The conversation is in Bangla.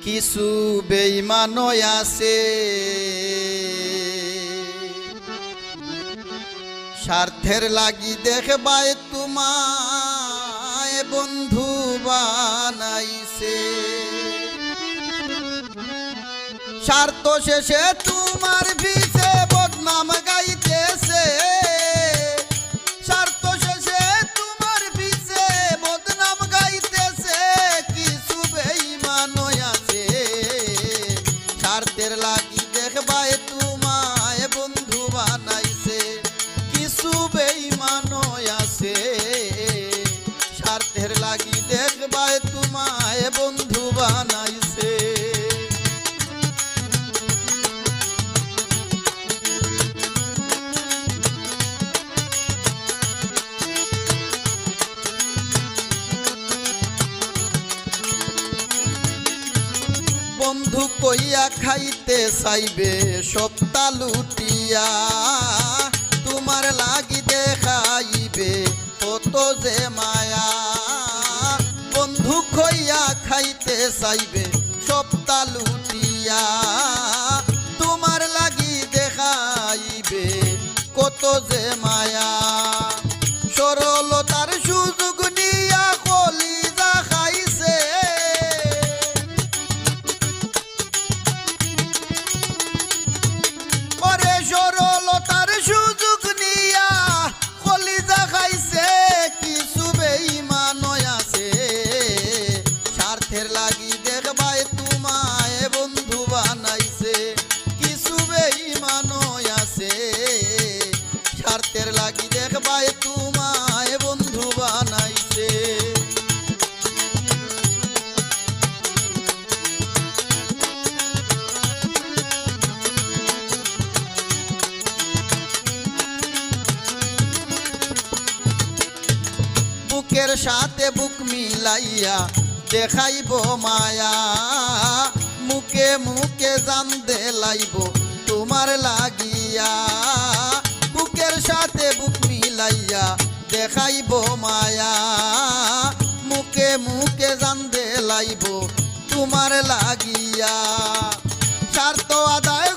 কিছু বেঈমানও আছে স্বার্থের লাগি দেখবায় তোমায় বন্ধু বানাইছে। স্বার্থ শেষে তোমার পিছে বদনাম গাইতেছে। স্বার্থ শেষে তোমার পিছে বদনাম গাইতেছে। কিছু বেঈমানও আছে স্বার্থের লাগি দেখবায় তোমায় বন্ধু বানাইছে। কিছু বেঈমানও আছে স্বার্থের লাগি দেখবায় তোমায় বন্ধু বানাইছে। বন্ধু কইয়া খাইতে চাইবে সপ্তাহ লুটিয়া, তোমার লাগি দেখাইবে কত যে মায়া। বন্ধু কইয়া খাইতে চাইবে সপ্তাহ লুটিয়া, তোমার লাগি দেখাইবে কত যে মায়া। সরলতার সুযোগ নিয়া কলিজা খাইছে। ওরে সরলতার সুযোগ নিয়া কলিজা খাইছে। কিছু বেঈমানও আছে স্বার্থের লাগি দেখবায় তোমায় বন্ধু বানাইছে। কিছু বেঈমানও আছে স্বার্থের লাগি দেখবায় তোমায় বন্ধু বানাইছে। বুকের সাথে বুক মিলাইয়া দেখাইব মায়া, মুখে মুখে জান দেলাইব তোমার লাগিয়া। বুকের সাথে বুক মিলাইয়া দেখাইব মায়া, মুখে মুখে জান দেলাইব তোমার লাগিয়া। স্বার্থ আদায়